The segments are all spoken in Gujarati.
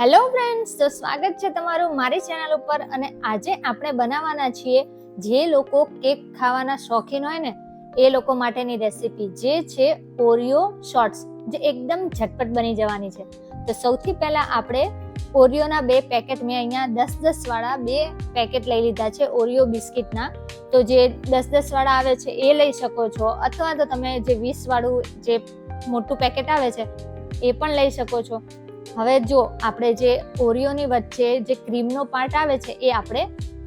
હેલો ફ્રેન્ડ્સ, તો સ્વાગત છે તમારું મારી ચેનલ ઉપર. અને આજે આપણે બનાવવાના છીએ જે લોકો કેક ખાવાના શોખીન હોય ને એ લોકો માટેની રેસીપી, જે છે ઓરિયો શોર્ટ્સ, જે એકદમ ઝટપટ બની જવાની છે. તો સૌથી પહેલા આપણે ઓરિયોના 2 પેકેટ, મેં અહીંયા 10-10 વાળા 2 પેકેટ લઈ લીધા છે ઓરિયો બિસ્કિટના. તો જે 10-10 વાળા આવે છે એ લઈ શકો છો, અથવા તો તમે જે 20 વાળું જે મોટું પેકેટ આવે છે એ પણ લઈ શકો છો. હવે જો આપણે જે ઓરિયોની વચ્ચે જે ક્રીમનો પાર્ટ આવે છે એ આપણે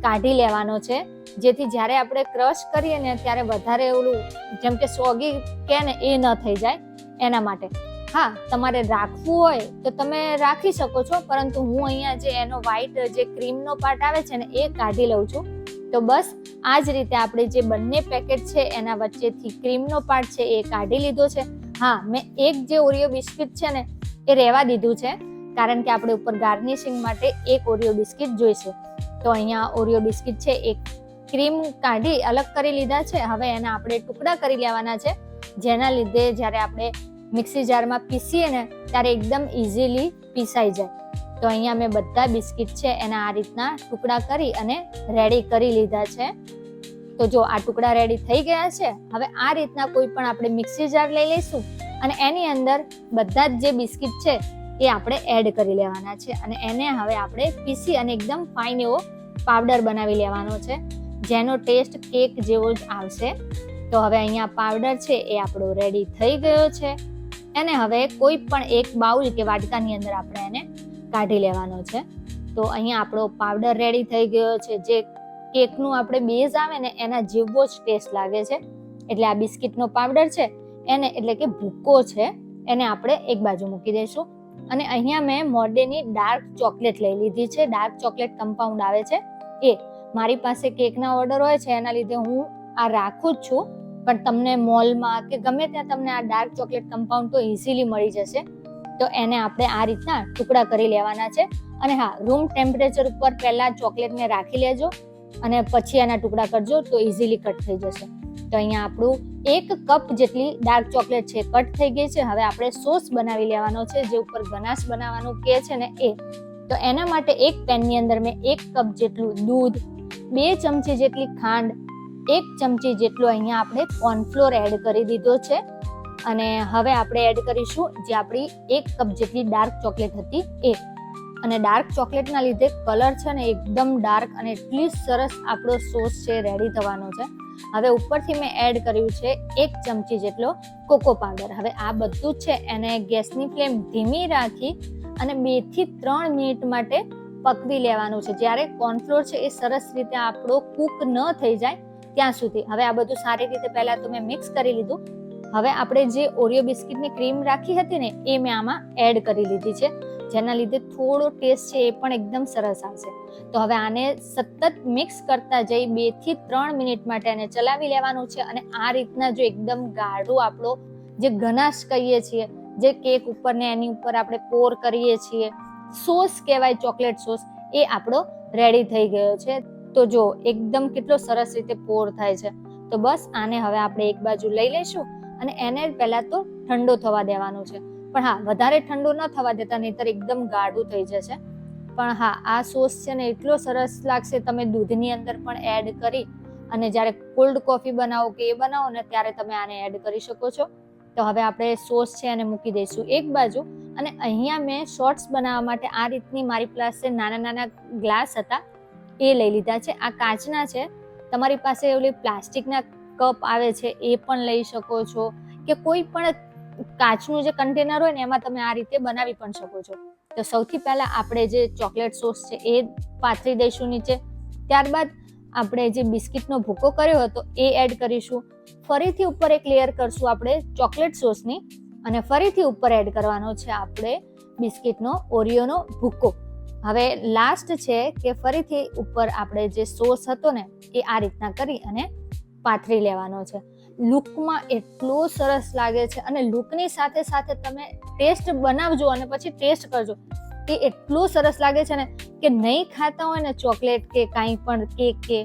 કાઢી લેવાનો છે, જેથી જ્યારે આપણે ક્રશ કરીએ ને ત્યારે વધારે ઓલું જેમ કે સોગી કે ને એ ન થઈ જાય એના માટે. હા, તમારે રાખવું હોય તો તમે રાખી શકો છો, પરંતુ હું અહીંયા જે એનો વ્હાઈટ જે ક્રીમનો પાર્ટ આવે છે ને એ કાઢી લઉં છું. તો બસ આ જ રીતે આપણે જે બંને પેકેટ છે એના વચ્ચેથી ક્રીમનો પાર્ટ છે એ કાઢી લીધો છે. હા, મેં એક જે ઓરિયો બિસ્કિટ છે ને એ રહેવા દીધું છે, કારણ કે આપણે ઉપર ગાર્નિશિંગ માટે એક ઓરિયો બિસ્કિટ જોઈશે. તો અહીંયા ઓરિયો બિસ્કિટ છે એક ક્રીમ કાઢી અલગ કરી લીધા છે. હવે એના આપણે ટુકડા કરી લેવાના છે, જેના લીધે જ્યારે આપણે મિક્સી જારમાં પીસીએ ને ત્યારે એકદમ ઇઝીલી પીસાઈ જાય. તો અહીંયા મેં બધા બિસ્કિટ છે એના આ રીતના ટુકડા કરી અને રેડી કરી લીધા છે. તો જો આ ટુકડા રેડી થઈ ગયા છે. હવે આ રીતના કોઈ પણ આપણે મિક્સી જાર લઈ લઈશું અને એની અંદર બધા જ જે બિસ્કિટ છે એ આપણે એડ કરી લેવાના છે, અને એને હવે આપણે પીસી અને એકદમ ફાઇન એવો પાવડર બનાવી લેવાનો છે, જેનો ટેસ્ટ કેક જેવો જ આવશે. તો હવે અહીંયા પાવડર છે એ આપણો રેડી થઈ ગયો છે. એને હવે કોઈ પણ એક બાઉલ કે વાટકાની અંદર આપણે એને કાઢી લેવાનો છે. તો અહીંયા આપણો પાવડર રેડી થઈ ગયો છે, જે કેકનું આપણે બેઝ આવે ને એના જેવો જ ટેસ્ટ લાગે છે. એટલે આ બિસ્કિટનો પાવડર છે એને, એટલે કે ભૂકો છે, એને આપણે એક બાજુ મૂકી દઈશું. અને અહીંયા મેં મોર્ડેની ડાર્ક ચોકલેટ લઈ લીધી છે. ડાર્ક ચોકલેટ કમ્પાઉન્ડ આવે છે એ મારી પાસે કેકના ઓર્ડર હોય છે, એના લીધે હું આ રાખું જ છું. પણ તમને મોલમાં કે ગમે ત્યાં તમને આ ડાર્ક ચોકલેટ કમ્પાઉન્ડ તો ઇઝીલી મળી જશે. તો એને આપણે આ રીતના ટુકડા કરી લેવાના છે. અને હા, રૂમ ટેમ્પરેચર ઉપર પહેલાં ચોકલેટને રાખી લેજો અને પછી એના ટુકડા કરજો તો ઇઝીલી કટ થઈ જશે. તો અહીંયા આપણું 1 કપ જેટલી ડાર્ક ચોકલેટ છે કટ થઈ ગઈ છે. હવે આપણે સોસ બનાવી લેવાનો છે, જે ઉપર ગનાશ બનાવવાનું કહે છે ને એ. તો એના માટે એક પેનની અંદર મેં 1 કપ જેટલું દૂધ, 2 ચમચી જેટલી ખાંડ, 1 ચમચી જેટલો અહીંયા આપણે કોર્નફ્લોર એડ કરી દીધો છે. અને હવે આપણે એડ કરીશું જે આપણી 1 કપ જેટલી ડાર્ક ચોકલેટ હતી એ. અને ડાર્ક ચોકલેટના લીધે કલર છે ને એકદમ ડાર્ક અને એટલી સરસ આપણો સોસ છે રેડી થવાનો છે. હવે ઉપરથી મેં એડ કર્યું છે 1 ચમચી જેટલો કોકો પાવડર. હવે આ બધું છે એને ગેસની ફ્લેમ ધીમી રાખી અને 2 થી 3 મિનિટ માટે પકવી લેવાનું છે, જ્યારે કોર્નફ્લોર છે એ સરસ રીતે આપણો કૂક ન થઈ જાય ત્યાં સુધી. હવે આ બધું સારી રીતે પહેલા તો મેં મિક્સ કરી લીધું. હવે આપણે જે ઓરિયો બિસ્કિટની ક્રીમ રાખી હતી ને એ મેં આમાં એડ કરી લીધી છે, જેના લીધે થોડો ટેસ્ટ છે એ પણ એકદમ સરસ આવશે. તો હવે આને સતત મિક્સ કરતા જઈ 2 થી 3 મિનિટ માટે એને ચલાવી લેવાનું છે. અને આ રીતના જો એકદમ ગાઢો આપણો જે ગનાશ કહીએ છીએ, જે કેક ઉપર ને એની ઉપર આપણે પોર કરીએ છીએ, સોસ કહેવાય ચોકલેટ સોસ, એ આપણો રેડી થઈ ગયો છે. તો જો એકદમ કેટલો સરસ રીતે પોર થાય છે. તો બસ આને હવે આપણે એક બાજુ લઈ લઈશું અને એને પહેલા તો ઠંડો થવા દેવાનું છે. પણ હા, વધારે ઠંડો ન થવા દેતા, નહીતર એકદમ ગાઢું થઈ જશે. પણ હા, આ સોસ છે ને એટલો સરસ લાગશે, તમે દૂધની અંદર પણ એડ કરી અને જ્યારે કોલ્ડ કોફી બનાવો કે એ બનાવો ને ત્યારે તમે આને એડ કરી શકો છો. તો હવે આપણે સોસ છે એને મૂકી દઈશું એક બાજુ. અને અહીંયા મેં શોર્ટ્સ બનાવવા માટે આ રીતની મારી પાસે નાના ગ્લાસ હતા એ લઈ લીધા છે. આ કાચના છે, તમારી પાસે ઓલી પ્લાસ્ટિકના કપ આવે છે એ પણ લઈ શકો છો, કે કોઈ પણ કાચનું જે કન્ટેનર હોય ને એમાં તમે આ રીતે બનાવી પણ શકો છો. તો સૌથી પહેલા આપણે જે ચોકલેટ સોસ છે એ પાથરી દઈશું નીચે. ત્યારબાદ આપણે જે બિસ્કિટનો ભૂકો કર્યો હતો એ એડ કરીશું. ફરીથી ઉપર એક લેયર કરશું આપણે ચોકલેટ સોસની, અને ફરીથી ઉપર એડ કરવાનો છે આપણે બિસ્કિટનો ઓરિયોનો ભૂકો. હવે લાસ્ટ છે કે ફરીથી ઉપર આપણે જે સોસ હતો ને એ આ રીતના કરી અને પાથરી લેવાનો છે. લુકમાં એટલો સરસ લાગે છે, અને લુકની સાથે સાથે તમે ટેસ્ટ બનાવજો અને પછી ટેસ્ટ કરજો. એ એટલો સરસ લાગે છે ને કે નહીં ખાતા હોય ને ચોકલેટ કે કાંઈ પણ કેક કે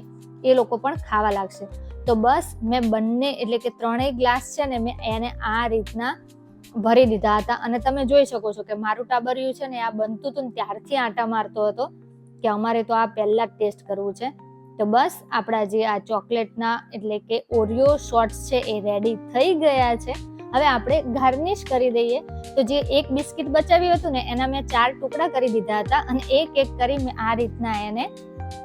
એ લોકો પણ ખાવા લાગશે. તો બસ મેં બંને એટલે કે 3 ગ્લાસ છે ને મેં એને આ રીતના ભરી દીધા હતા અને તમે જોઈ શકો છો કે મારું ટાબરિયું છે ને આ બનતું હતું ને ત્યારથી આટા મારતો હતો કે અમારે તો આ પહેલા જ ટેસ્ટ કરવું છે. તો બસ આપણા જે આ ચોકલેટના એટલે કે ઓરિયો શોર્ટ્સ છે એ રેડી થઈ ગયા છે. હવે આપણે ગાર્નિશ કરી દઈએ. તો જે એક બિસ્કિટ બચાવ્યું હતું ને એના મેં 4 ટુકડા કરી દીધા હતા અને એક એક કરી મેં આ રીતના એને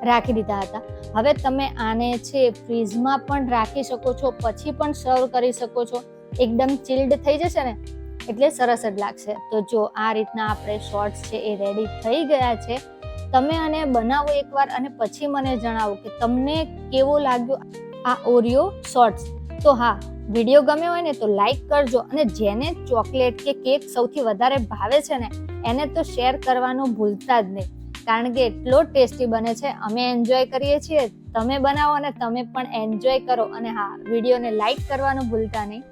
રાખી દીધા હતા. હવે તમે આને છે ફ્રીઝમાં પણ રાખી શકો છો, પછી પણ સર્વ કરી શકો છો. એકદમ ચિલ્ડ થઈ જશે ને એટલે સરસ જ લાગશે. તો જો આ રીતના આપણે શોર્ટ્સ છે એ રેડી થઈ ગયા છે. તમે આને બનાવો એકવાર અને પછી મને જણાવો કે તમને કેવો લાગ્યો આ ઓરિયો શોર્ટ્સ. તો હા, વિડીયો ગમ્યો હોય ને તો લાઈક કરજો અને જેને ચોકલેટ કે કેક સૌથી વધારે ભાવે છે ને એને તો શેર કરવાનું ભૂલતા જ નહીં, કારણ કે એટલો ટેસ્ટી બને છે. અમે એન્જોય કરીએ છીએ, તમે બનાવો અને તમે પણ એન્જોય કરો. અને હા, વિડીયોને લાઈક કરવાનું ભૂલતા નહીં.